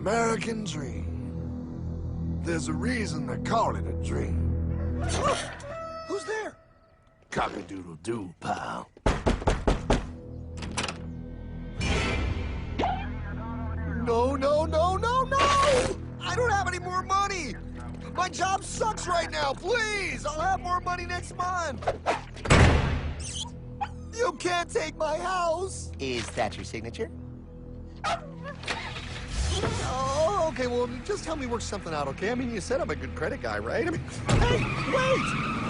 American dream. There's a reason they call it a dream. Who's there? Cock-a-doodle-doo, pal. No, no, no, no, no! I don't have any more money! My job sucks right now, please! I'll have more money next month! You can't take my house! Is that your signature? Oh, okay, well, just help me work something out, okay? I mean, you said I'm a good credit guy, right? I mean, hey, wait!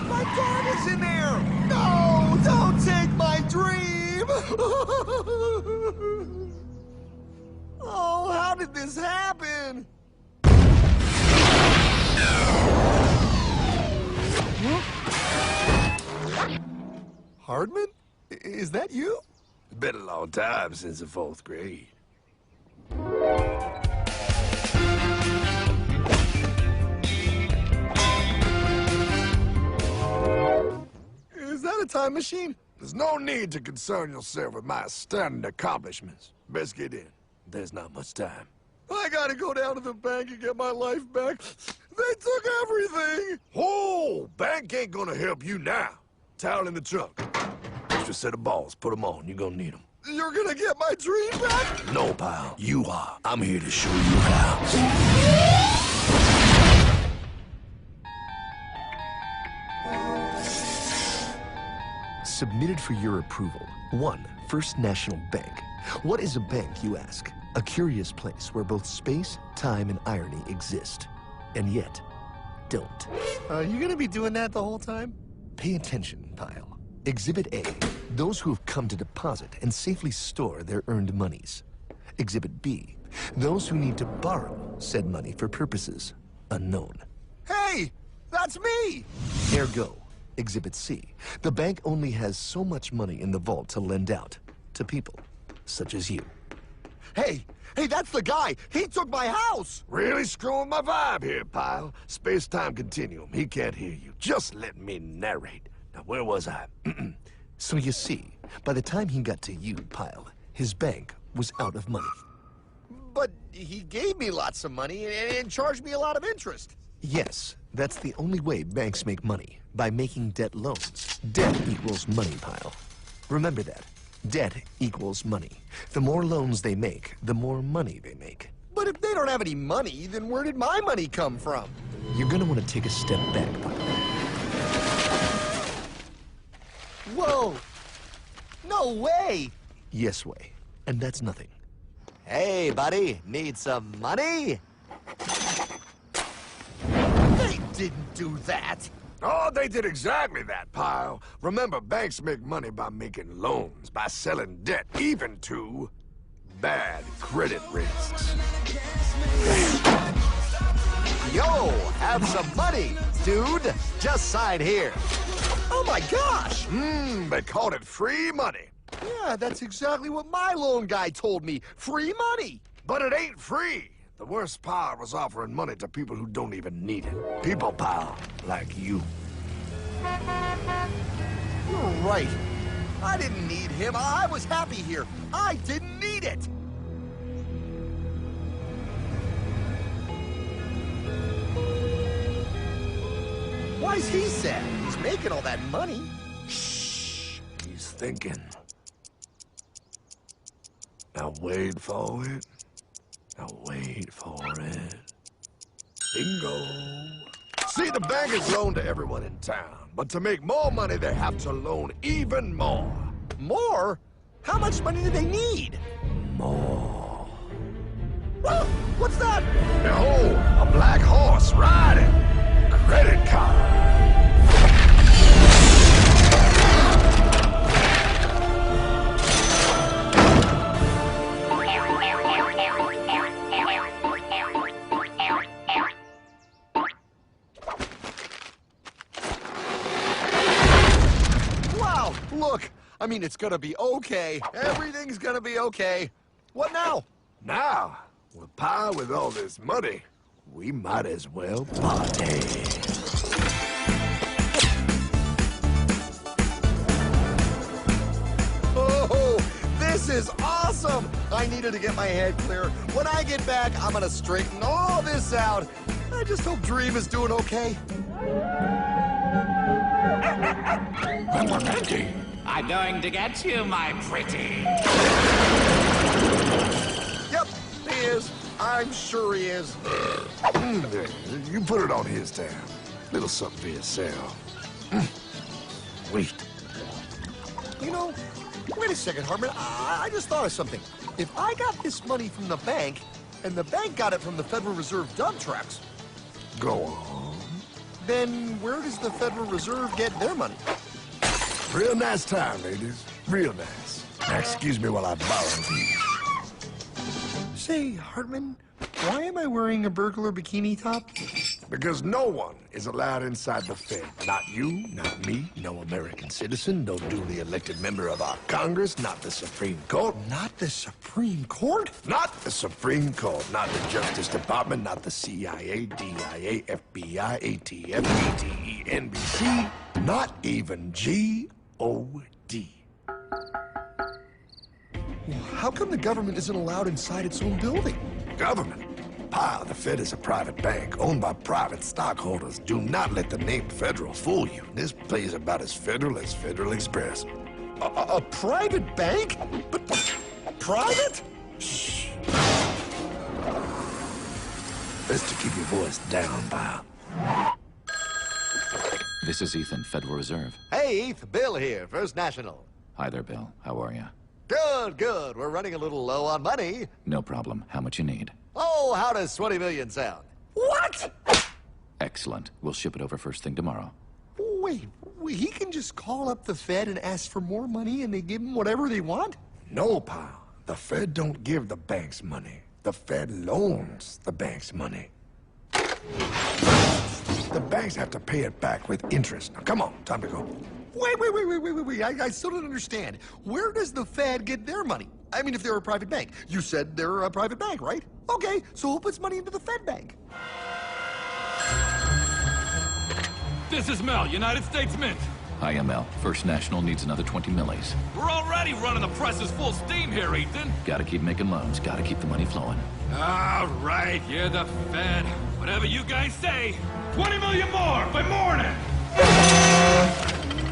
My dog is in there! No, don't take my dream! Oh, how did this happen? Hardman? Is that you? It's been a long time since the 4th grade. Is that a time machine? There's no need to concern yourself with my stunning accomplishments. Best get in. There's not much time. I gotta go down to the bank and get my life back. They took everything! Oh, bank ain't gonna help you now. Towel in the trunk. Extra set of balls. Put them on. You're gonna need them. You're gonna get my dream back? No, pal. You are. I'm here to show you how. Submitted for your approval. 1. First National Bank. What is a bank, you ask? A curious place where both space, time, and irony exist. And yet, don't. You gonna be doing that the whole time? Pay attention, pile. Exhibit A. Those who have come to deposit and safely store their earned monies. Exhibit B. Those who need to borrow said money for purposes unknown. Hey! That's me! Ergo, Exhibit C. The bank only has so much money in the vault to lend out to people such as you. Hey! Hey, that's the guy! He took my house! Really screwing my vibe here, pal. Space-time continuum. He can't hear you. Just let me narrate. Now, where was I? So you see, by the time he got to you, Pile, his bank was out of money. But he gave me lots of money and charged me a lot of interest. Yes, that's the only way banks make money, by making debt loans. Debt equals money, Pile. Remember that. Debt equals money. The more loans they make, the more money they make. But if they don't have any money, then where did my money come from? You're gonna want to take a step back, Pile. Whoa! No way! Yes way. And that's nothing. Hey, buddy, need some money? They didn't do that! Oh, they did exactly that, pal. Remember, banks make money by making loans, by selling debt, even to bad credit risks. Yo, have some money, dude. Just sign here. Oh my gosh! They called it free money. Yeah, that's exactly what my loan guy told me. Free money! But it ain't free. The worst part was offering money to people who don't even need it. People, pal, like you. You're right. I didn't need him. I was happy here. I didn't need it. Why's he sad? He's making all that money. Shh. He's thinking. Now wait for it. Now wait for it. Bingo. See, the bank is loaned to everyone in town, but to make more money, they have to loan even more. More? How much money do they need? More. Whoa, what's that? Behold, a black horse riding. Credit card. Wow, look. I mean, it's gonna be okay. Everything's gonna be okay. What now? Now, with power with all this money, we might as well party. Oh, this is awesome! awesome! I needed to get my head clear. When I get back, I'm gonna straighten all this out. I just hope Dream is doing okay. ILLUMINATI! I'm going to get you, my pretty. Yep, he is. I'm sure he is. You put it on his tab. Little something for yourself. Wait. You know, wait a second, Hartman. I just thought of something. If I got this money from the bank, and the bank got it from the Federal Reserve dump trucks, Go on. then where does the Federal Reserve get their money? Real nice time, ladies. Real nice. Now, excuse me while I borrow these. Say, Hartman, why am I wearing a burglar bikini top? Because no one is allowed inside the Fed. Not you, not me, no American citizen, no duly elected member of our Congress, not the Supreme Court. Not the Supreme Court? Not the Supreme Court, not the Justice Department, not the CIA, DIA, FBI, ATF, ETE, NBC, not even G.O.D. How come the government isn't allowed inside its own building? Government? Pile, the Fed is a private bank owned by private stockholders. Do not let the name Federal fool you. This place is about as federal as Federal Express. A private bank? But private? Shh. Best to keep your voice down, pal. This is Ethan, Federal Reserve. Hey, Eth, Bill here, First National. Hi there, Bill. How are you? Good, good. We're running a little low on money. No problem. How much you need? Oh, how does 20 million sound? What? Excellent. We'll ship it over first thing tomorrow. Wait, he can just call up the Fed and ask for more money and they give him whatever they want? No, pal. The Fed don't give the banks money. The Fed loans the banks money. The banks have to pay it back with interest. Now, come on, time to go. Wait. I still don't understand. Where does the Fed get their money? I mean, if they're a private bank. You said they're a private bank, right? Okay, so who puts money into the Fed bank? This is Mel, United States Mint. Hi, ML. First National needs another 20 millis. We're already running the presses full steam here, Ethan. Gotta keep making loans. Gotta keep the money flowing. All right, you're the Fed. Whatever you guys say. 20 million more by morning.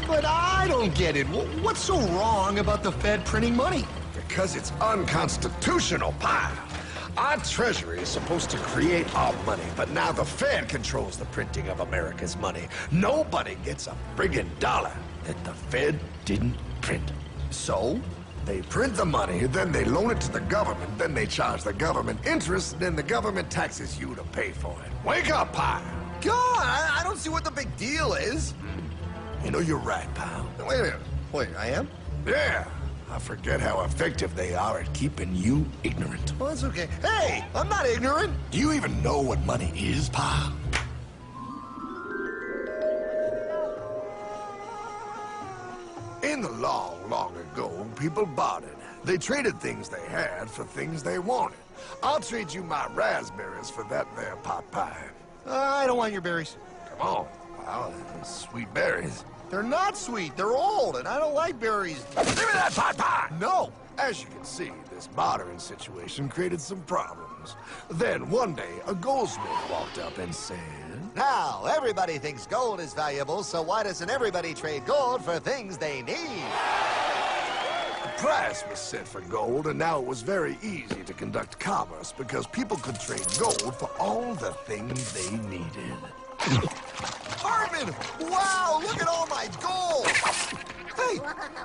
But I don't get it. What's so wrong about the Fed printing money? Because it's unconstitutional, pal. Our Treasury is supposed to create our money, but now the Fed controls the printing of America's money. Nobody gets a friggin' dollar that the Fed didn't print. So? They print the money, then they loan it to the government, then they charge the government interest, then the government taxes you to pay for it. Wake up, pal! God, I don't see what the big deal is. You know, you're right, pal. Wait a minute. Wait, I am? Yeah, I forget how effective they are at keeping you ignorant. Well, that's okay. Hey, I'm not ignorant. Do you even know what money is, pal? In the long, long ago, people bartered. They traded things they had for things they wanted. I'll trade you my raspberries for that there pot pie. I don't want your berries. Come on, pal, they're sweet berries. They're not sweet. They're old, and I don't like berries. Give me that pot pie! No. As you can see, this bartering situation created some problems. Then one day, a goldsmith walked up and said, Now, everybody thinks gold is valuable, so why doesn't everybody trade gold for things they need? a price was set for gold, and now it was very easy to conduct commerce because people could trade gold for all the things they needed. Hartman! Wow, look at all my gold!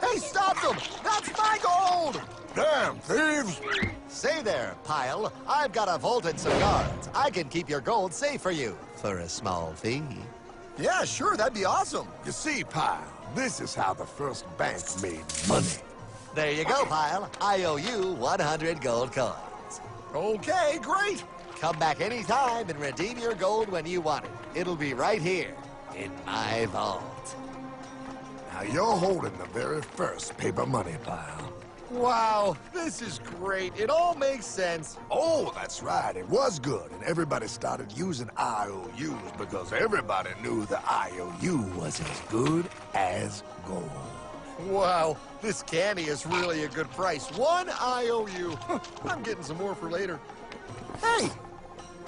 Hey, stop them! That's my gold! Damn thieves! Say there, Pile. I've got a vault and some guards. I can keep your gold safe for you for a small fee. Yeah, sure, that'd be awesome. You see, Pile, this is how the first bank made money. There you go, Pile. I owe you 100 gold coins. Okay, great. Come back anytime and redeem your gold when you want it. It'll be right here in my vault. Now you're holding the very first paper money, Pile. Wow, this is great. It all makes sense. Oh, that's right. It was good, and everybody started using IOUs because everybody knew the IOU was as good as gold. Wow, this candy is really a good price. 1 IOU. I'm getting some more for later. Hey,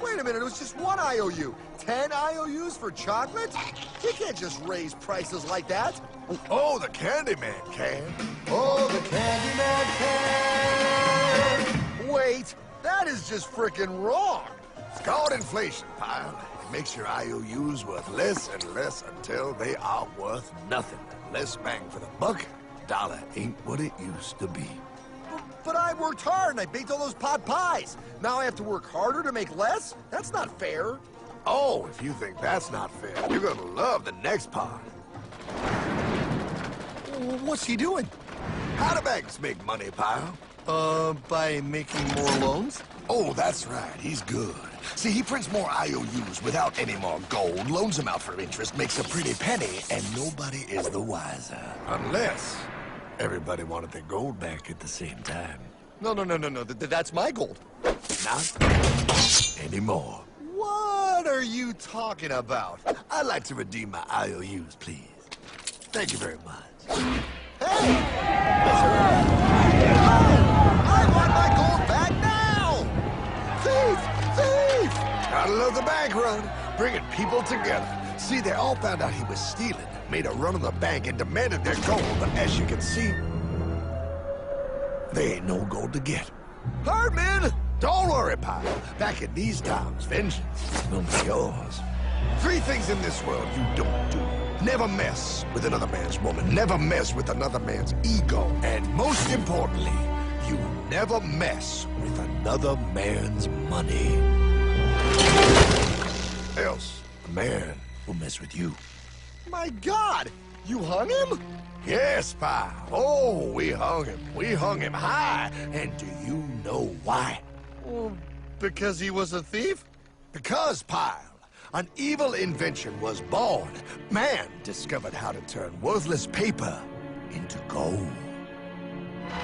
wait a minute, it was just 1 IOU. 10 IOUs for chocolate? You can't just raise prices like that. Oh, the Candyman can. Oh, the Candyman can! Wait, that is just frickin' wrong. It's called inflation, pal. It makes your IOUs worth less and less until they are worth nothing. Less bang for the buck. Dollar ain't what it used to be. But I worked hard and I baked all those pot pies. Now I have to work harder to make less? That's not fair. Oh, if you think that's not fair, you're gonna love the next part. What's he doing? How do banks make money, pal? By making more loans? Oh, that's right. He's good. See, he prints more IOUs without any more gold, loans them out for interest, makes a pretty penny, and nobody is the wiser. Unless everybody wanted their gold back at the same time. No. That's my gold. Not anymore. What are you talking about? I'd like to redeem my IOUs, please. Thank you very much. Hey! I want my gold back now! Thief! Thief! Gotta love the bank run, bringing people together. See, they all found out he was stealing, made a run on the bank, and demanded their gold. But as you can see, there ain't no gold to get. Hardman! Don't worry, pal. Back in these times, vengeance will be yours. 3 things in this world you don't do. Never mess with another man's woman. Never mess with another man's ego. And most importantly, you never mess with another man's money. Else, the man will mess with you. My God! You hung him? Yes, pal. Oh, we hung him. We hung him high. And do you know why? Well, because he was a thief? Because, pal, an evil invention was born. Man discovered how to turn worthless paper into gold.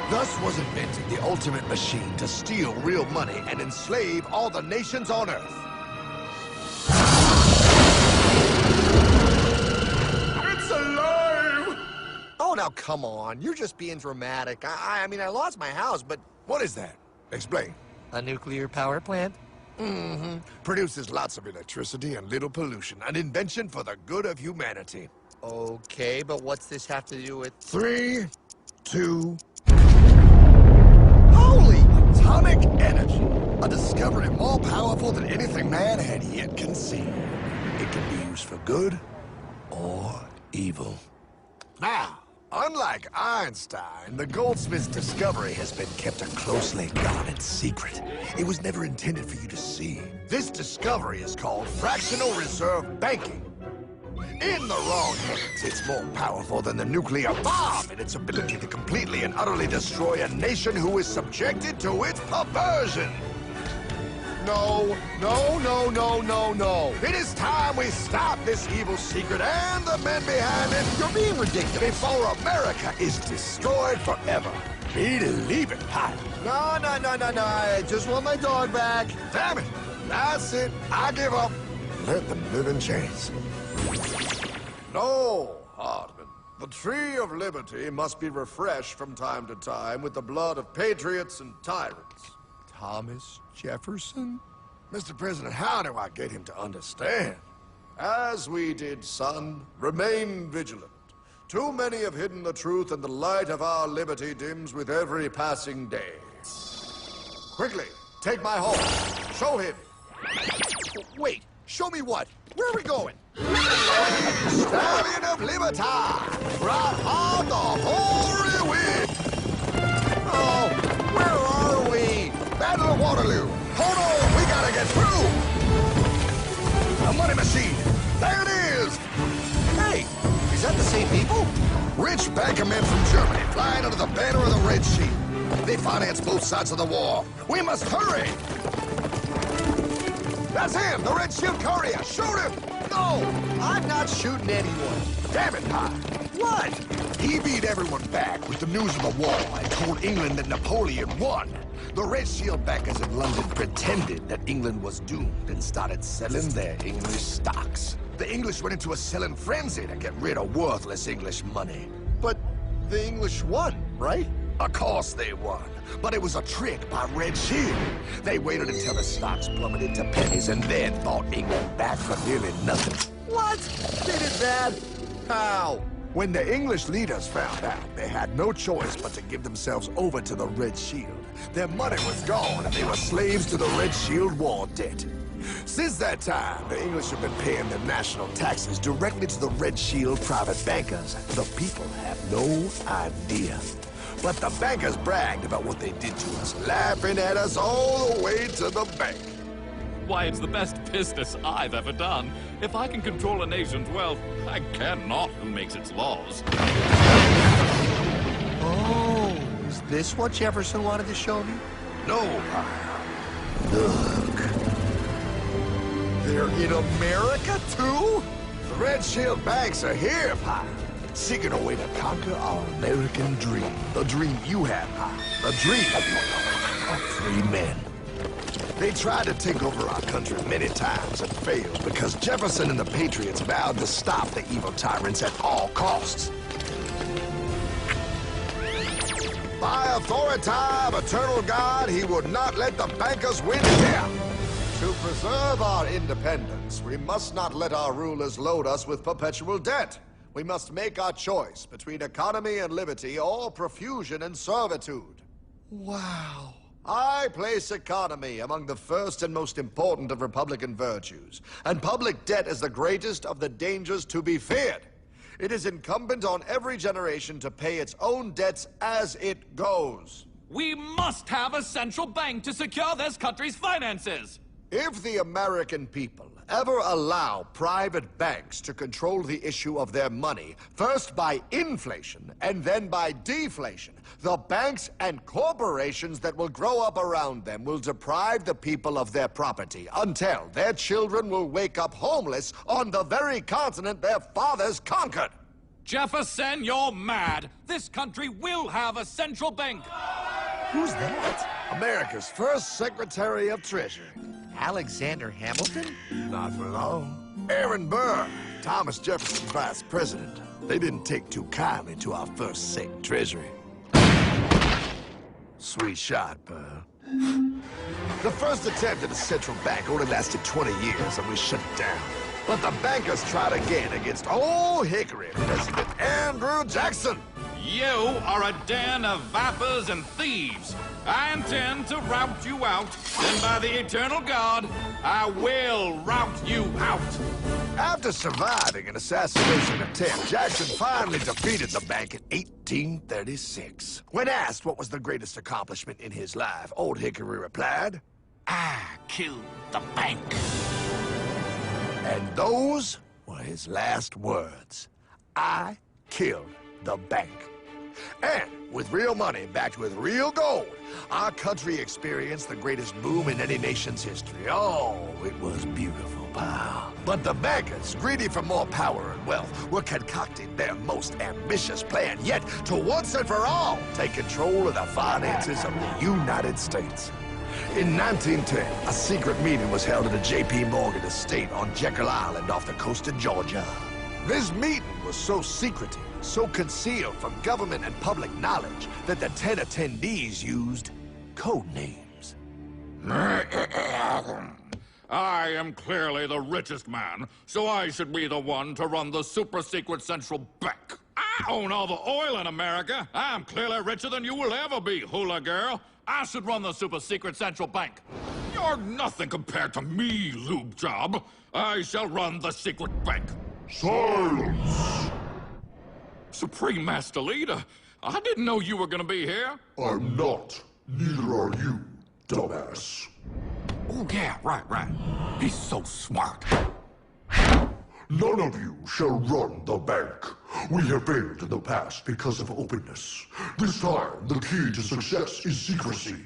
Thus was invented the ultimate machine to steal real money and enslave all the nations on Earth. It's alive! Oh, now come on. You're just being dramatic. I mean, I lost my house, but... What is that? Explain. A nuclear power plant? Mm-hmm. Produces lots of electricity and little pollution. An invention for the good of humanity. Okay, but what's this have to do with... 3, 2... Holy! Atomic energy. A discovery more powerful than anything man had yet conceived. It can be used for good or evil. Now, unlike Einstein, the goldsmith's discovery has been kept a closely guarded secret. It was never intended for you to see. This discovery is called fractional reserve banking. In the wrong hands, it's more powerful than the nuclear bomb in its ability to completely and utterly destroy a nation who is subjected to its perversion. No. It is time we stop this evil secret and the men behind it. You're being ridiculous. Before America is destroyed forever. Believe it, pal. No. I just want my dog back. Damn it. That's it. I give up. Let them live in chains. No, Hardman. The tree of liberty must be refreshed from time to time with the blood of patriots and tyrants. Thomas Jefferson? Mr. President, how do I get him to understand? As we did, son, remain vigilant. Too many have hidden the truth, and the light of our liberty dims with every passing day. Quickly, take my horse. Show him. Wait, show me what? Where are we going? Stallion of Liberty! Brought on the hoary wind! Oh, where are we? Battle of Waterloo! Hold on, we gotta get through! A money machine! There it is! Hey, is that the same people? Rich banker men from Germany flying under the banner of the Red Sheep. They finance both sides of the war. We must hurry! That's him, the Red Shield courier! Shoot him! No, I'm not shooting anyone. Damn it, Pie! What? He beat everyone back with the news of the war and told England that Napoleon won. The Red Shield backers in London pretended that England was doomed and started selling their English stocks. The English went into a selling frenzy to get rid of worthless English money. But the English won, right? Of course they won. But it was a trick by Red Shield. They waited until the stocks plummeted to pennies and then bought England back for nearly nothing. What? They did that? How? When the English leaders found out, they had no choice but to give themselves over to the Red Shield. Their money was gone, and they were slaves to the Red Shield war debt. Since that time, the English have been paying their national taxes directly to the Red Shield private bankers. The people have no idea. But the bankers bragged about what they did to us, laughing at us all the way to the bank. Why, it's the best business I've ever done. If I can control a nation's wealth, I care not who makes its laws. Oh, is this what Jefferson wanted to show me? No, look. They're in America, too? The Red Shield banks are here, Pie. Seeking a way to conquer our American dream. The dream you have, Pie. The dream of free men. They tried to take over our country many times and failed because Jefferson and the Patriots vowed to stop the evil tyrants at all costs. By authority of eternal God, he would not let the bankers win here. To preserve our independence, we must not let our rulers load us with perpetual debt. We must make our choice between economy and liberty or profusion and servitude. Wow. I place economy among the first and most important of Republican virtues, and public debt is the greatest of the dangers to be feared. It is incumbent on every generation to pay its own debts as it goes. We must have a central bank to secure this country's finances. If the American people ever allow private banks to control the issue of their money, first by inflation and then by deflation, the banks and corporations that will grow up around them will deprive the people of their property until their children will wake up homeless on the very continent their fathers conquered. Jefferson, you're mad. This country will have a central bank. Who's that? America's first Secretary of Treasury. Alexander Hamilton? Not for long. Aaron Burr, Thomas Jefferson's vice president. They didn't take too kindly to our first Sec Treasury. Sweet shot, Burr. The first attempt at a central bank only lasted 20 years and we shut it down. But the bankers tried again against Old Hickory President Andrew Jackson. You are a den of vipers and thieves. I intend to rout you out, and by the eternal God, I will rout you out. After surviving an assassination attempt, Jackson finally defeated the bank in 1836. When asked what was the greatest accomplishment in his life, Old Hickory replied, I killed the bank. and those were his last words. I killed the bank. And with real money backed with real gold, our country experienced the greatest boom in any nation's history. Oh, it was beautiful, pal. But the bankers, greedy for more power and wealth, were concocting their most ambitious plan yet to once and for all take control of the finances of the United States. In 1910, a secret meeting was held at a J.P. Morgan estate on Jekyll Island off the coast of Georgia. This meeting was so secretive, so concealed from government and public knowledge that the 10 attendees used code names. I am clearly the richest man, so I should be the one to run the super-secret central bank. I own all the oil in America. I'm clearly richer than you will ever be, hula girl. I should run the super-secret central bank. You're nothing compared to me, lube job. I shall run the secret bank. Silence! Supreme Master Leader, I didn't know you were gonna be here. I'm not. Neither are you, dumbass. Oh, yeah, right. He's so smart. None of you shall run the bank. We have failed in the past because of openness. This time, the key to success is secrecy.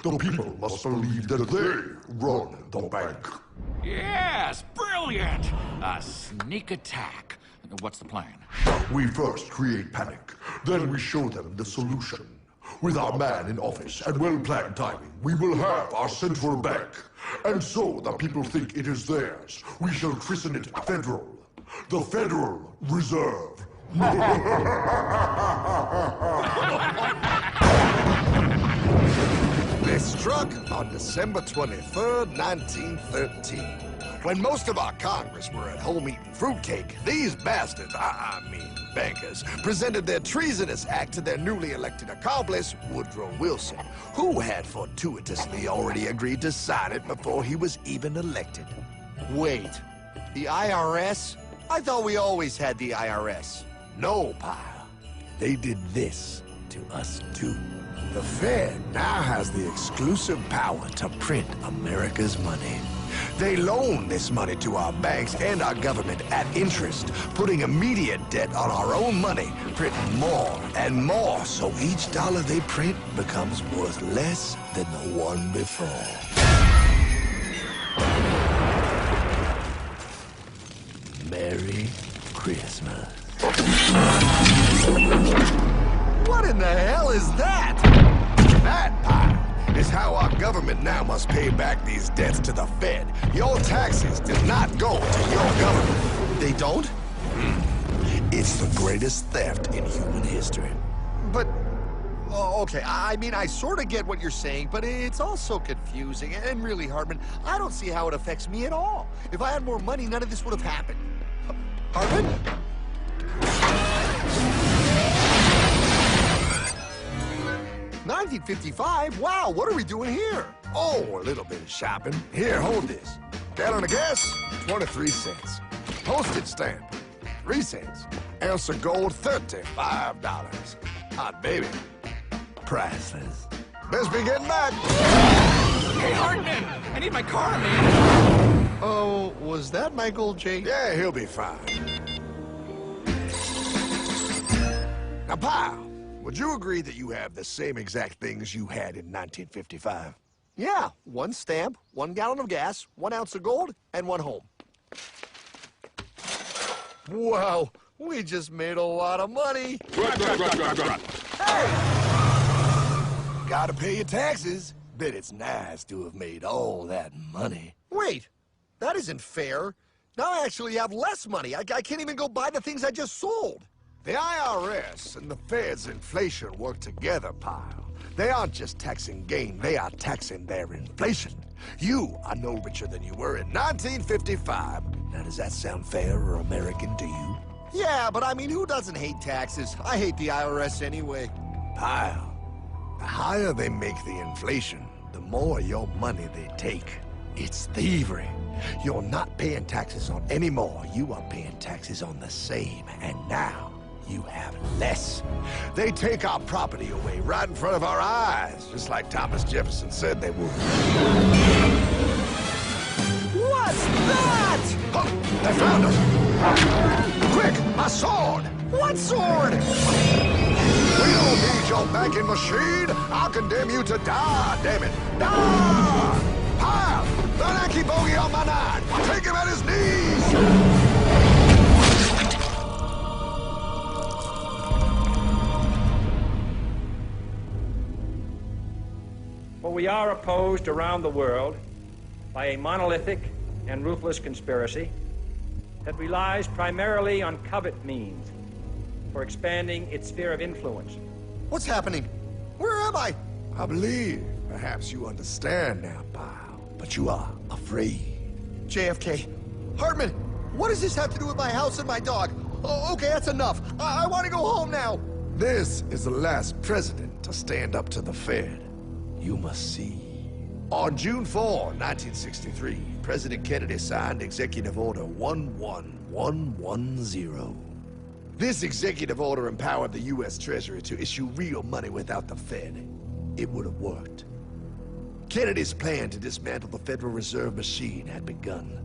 The people must believe that they run the bank. Yes, brilliant! A sneak attack. What's the plan? We first create panic, then we show them the solution. With our man in office and well-planned timing, we will have our central bank. And so the people think it is theirs. We shall christen it Federal. The Federal Reserve They struck on December 23rd, 1913. When most of our Congress were at home eating fruitcake, these bastards, I mean bankers, presented their treasonous act to their newly elected accomplice, Woodrow Wilson, who had fortuitously already agreed to sign it before he was even elected. Wait, the IRS? I thought we always had the IRS. No, pal. They did this to us too. The Fed now has the exclusive power to print America's money. They loan this money to our banks and our government at interest, putting immediate debt on our own money, printing more and more, so each dollar they print becomes worth less than the one before. Merry Christmas. What in the hell is that? That, pal, is how our government now must pay back these debts to the Fed. Your taxes did not go to your government. They don't? It's the greatest theft in human history. But, oh, okay, I mean, I sort of get what you're saying, but it's also confusing. And really, Hartman, I don't see how it affects me at all. If I had more money, none of this would have happened. Hartman? 1955? Wow, what are we doing here? Oh, a little bit of shopping. Here, hold this. Gallon of gas, 23 cents. Postage stamp, 3 cents. Ounce of gold, $35. Hot baby. Priceless. Best be getting back. Hey, Hartman! I need my car, man! Oh, was that Michael J? Yeah, he'll be fine. Now, pal, would you agree that you have the same exact things you had in 1955? Yeah, 1 stamp, 1 gallon of gas, 1 ounce of gold, and 1 home. Wow, we just made a lot of money. Hey! Gotta pay your taxes. Bet it's nice to have made all that money. Wait, that isn't fair. Now I actually have less money. I can't even go buy the things I just sold. The IRS and the Fed's inflation work together, pal. They aren't just taxing gain, they are taxing their inflation. You are no richer than you were in 1955. Now, does that sound fair or American to you? Yeah, but I mean, who doesn't hate taxes? I hate the IRS anyway. Pal, the higher they make the inflation, the more your money they take. It's thievery. You're not paying taxes on any more. You are paying taxes on the same. And now, you have less. They take our property away right in front of our eyes, just like Thomas Jefferson said they would. What's that? Oh, they found us! Quick, a sword! What sword? We don't need your banking machine! I'll condemn you to die, damn it! Die! Pile! The Yankee bogey on my 9! Take him at his knees! For we are opposed around the world by a monolithic and ruthless conspiracy that relies primarily on covert means for expanding its sphere of influence. What's happening? Where am I? I believe perhaps you understand now, pal, but you are afraid. JFK. Hartman, what does this have to do with my house and my dog? Oh, okay, that's enough. I want to go home now. This is the last president to stand up to the Fed. You must see. On June 4, 1963, President Kennedy signed Executive Order 11110. This executive order empowered the U.S. Treasury to issue real money without the Fed. It would have worked. Kennedy's plan to dismantle the Federal Reserve machine had begun.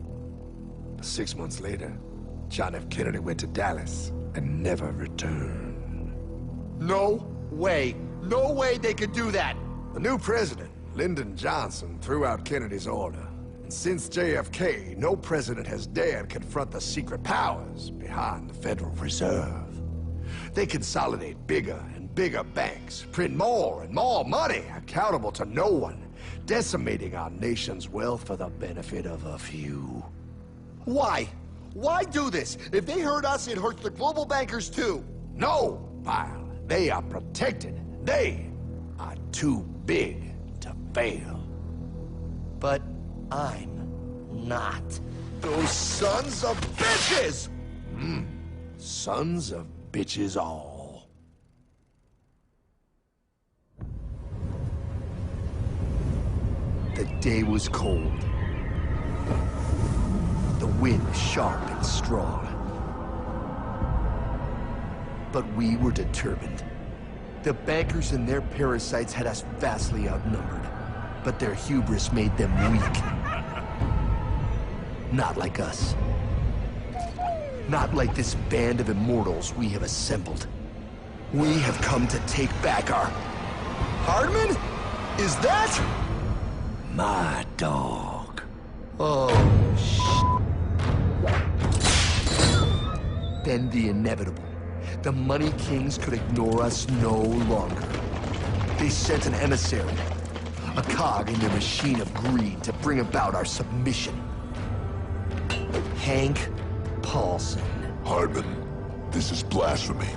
But 6 months later, John F. Kennedy went to Dallas and never returned. No way. No way they could do that. The new president, Lyndon Johnson, threw out Kennedy's order. And since JFK, no president has dared confront the secret powers behind the Federal Reserve. They consolidate bigger and bigger banks, print more and more money, accountable to no one, decimating our nation's wealth for the benefit of a few. Why? Why do this? If they hurt us, it hurts the global bankers too. No, pal. They are protected. They are too big to fail. But I'm not. Those sons of bitches! Sons of bitches all. The day was cold. The wind sharp and strong. But we were determined. The bankers and their parasites had us vastly outnumbered, but their hubris made them weak. Not like us. Not like this band of immortals we have assembled. We have come to take back our... Hardman? Is that? My dog. Oh, Then the inevitable. The Money Kings could ignore us no longer. They sent an emissary, a cog in their machine of greed to bring about our submission. Hank Paulson. Hardman, this is blasphemy.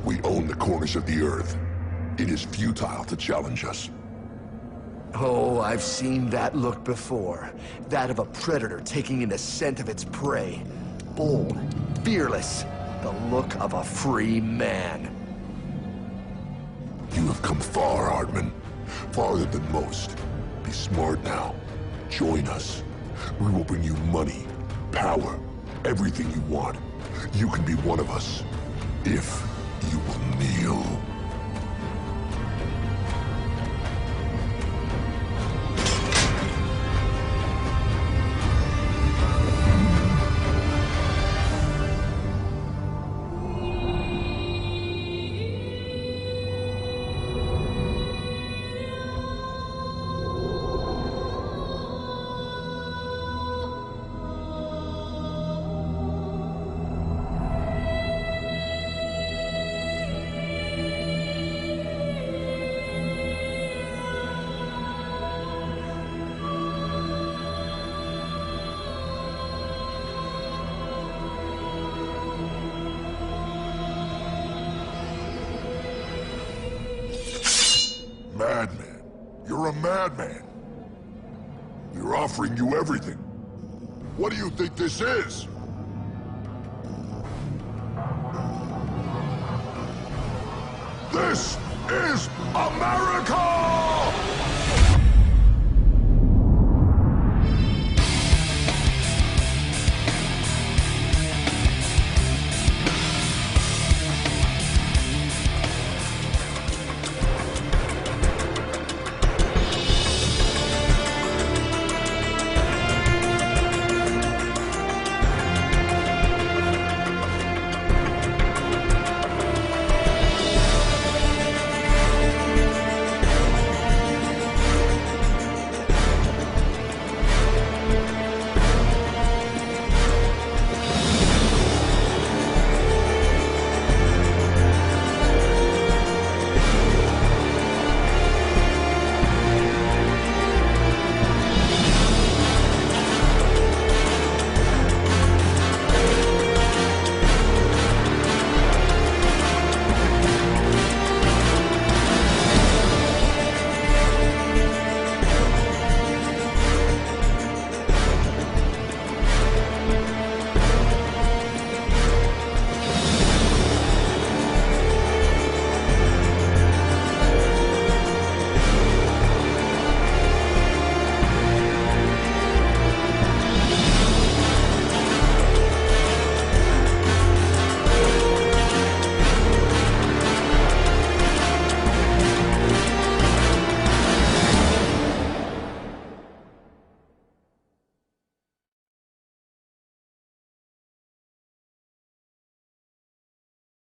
We own the corners of the earth. It is futile to challenge us. Oh, I've seen that look before. That of a predator taking in the scent of its prey. Bold, fearless, the look of a free man. You have come far, Hardman. Farther than most. Be smart now. Join us. We will bring you money, power, everything you want. You can be one of us, if you will kneel. Madman. You're a madman. We're offering you everything. What do you think this is? This is America!